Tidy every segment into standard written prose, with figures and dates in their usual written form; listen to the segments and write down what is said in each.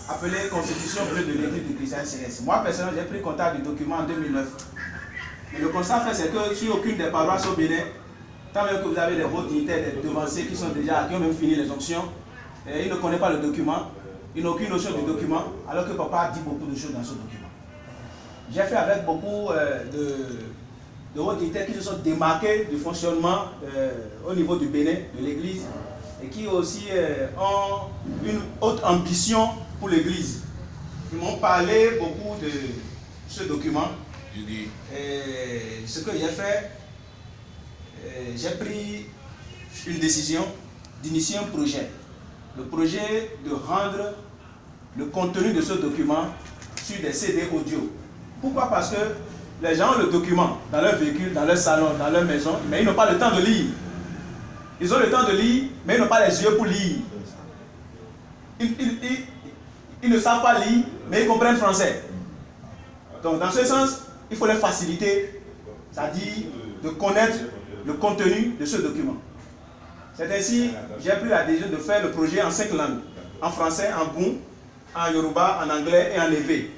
appelée Constitution bleue de l'Église du Christian Céleste. Moi, personnellement, j'ai pris contact du document en 2009. Mais le constat fait, c'est que sur aucune des paroisses au Bénin, tant même que vous avez des hauts dignitaires, des devanciers qui ont même fini les onctions, ils ne connaissent pas le document, ils n'ont aucune notion du document, alors que papa dit beaucoup de choses dans ce document. J'ai fait avec beaucoup de hauts dignitaires qui se sont démarqués du fonctionnement au niveau du Bénin, de l'Église, et qui aussi ont une haute ambition pour l'Église. Ils m'ont parlé beaucoup de ce document. Et ce que j'ai fait, j'ai pris une décision d'initier un projet. Le projet de rendre le contenu de ce document sur des CD audio. Pourquoi? Parce que les gens ont le document dans leur véhicule, dans leur salon, dans leur maison, mais ils n'ont pas le temps de lire. Ils ont le temps de lire, mais ils n'ont pas les yeux pour lire. Ils ne savent pas lire, mais ils comprennent français. Donc dans ce sens, il faut les faciliter, c'est-à-dire de connaître le contenu de ce document. C'est ainsi que j'ai pris la décision de faire le projet en 5 langues. En français, en Boum, en Yoruba, en anglais et en Ewe.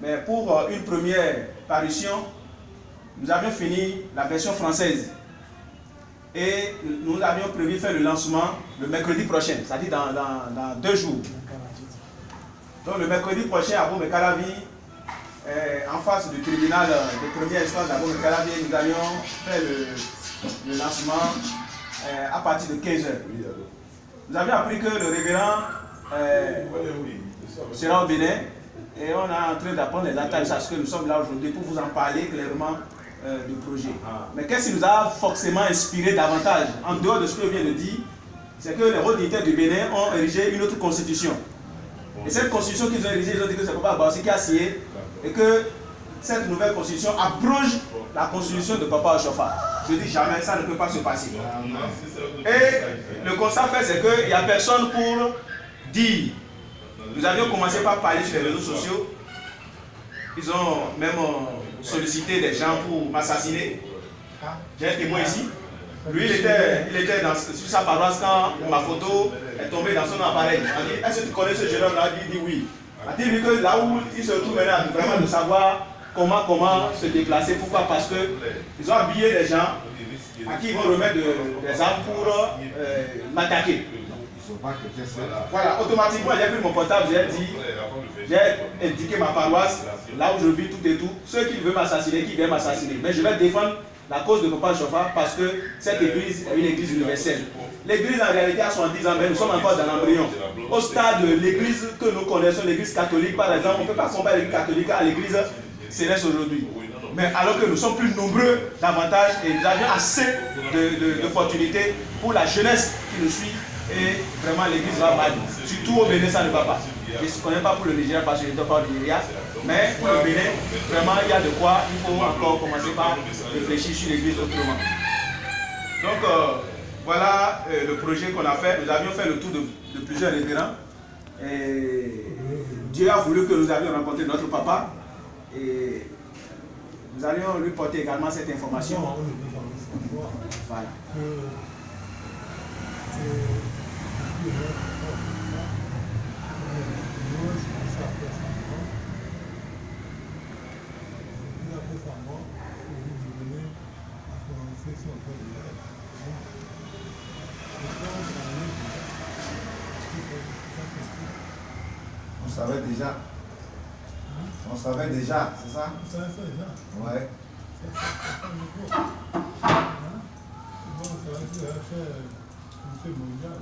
Mais pour une première parution, nous avions fini la version française. Et nous avions prévu faire le lancement le mercredi prochain, c'est-à-dire dans 2 jours. Donc le mercredi prochain à Boum-et-Calavi, en face du tribunal de première instance d'Abo Mekalavi, nous allions faire le lancement à partir de 15 h. Nous avions appris que le révérend sera au Bénin et on est en train d'apprendre les attaques parce que nous sommes là aujourd'hui pour vous en parler clairement du projet. Mais qu'est-ce qui nous a forcément inspiré davantage, en dehors de ce que je viens de dire, c'est que les hauts dignitaires du Bénin ont érigé une autre constitution. Et cette constitution qu'ils ont érigée, ils ont dit que c'est Papa Abassi qui a signé et que cette nouvelle constitution abroge la constitution de Papa Ochofa. Je dis jamais, ça ne peut pas se passer. Et le constat fait, c'est qu'il n'y a personne pour dire. Nous avions commencé par parler sur les réseaux sociaux. Ils ont même sollicité des gens pour m'assassiner. J'ai un témoin ici. Lui, il était sur sa paroisse quand ma photo est tombée dans son appareil. On dit, est-ce que tu connais ce jeune homme-là? Il dit oui. Il dit que là où il se trouve maintenant, vraiment de savoir comment se déplacer. Pourquoi? Parce qu'ils ont habillé les gens à qui ils vont remettre des armes pour m'attaquer. Voilà, automatiquement j'ai pris mon portable, j'ai indiqué ma paroisse, là où je vis tout et tout. Ceux qui veulent m'assassiner, qui viennent m'assassiner. Mais je vais défendre la cause de Papa Ochofa parce que cette église est une église universelle. L'église en réalité a 70 ans, mais nous sommes encore dans l'embryon. Au stade de l'église que nous connaissons, l'église catholique par exemple, on ne peut pas comparer l'église catholique à l'église céleste aujourd'hui. Mais alors que nous sommes plus nombreux davantage et nous avons assez d'opportunités pour la jeunesse qui nous suit et vraiment l'église va mal. Surtout au Bénin, ça ne va pas. Je ne connais pas pour le Nigeria parce que je ne dois pas au Nigeria. Mais pour le Bénin, vraiment il y a de quoi, il faut encore commencer par réfléchir sur l'église autrement. Donc voilà le projet qu'on a fait. Nous avions fait le tour de plusieurs révérends. Et Dieu a voulu que nous allions rencontrer notre papa. Et nous allions lui porter également cette information. Voilà. On savait déjà. On savait déjà, c'est ça? On savait ça déjà. Ouais. C'est bon, ça va faire un mondial.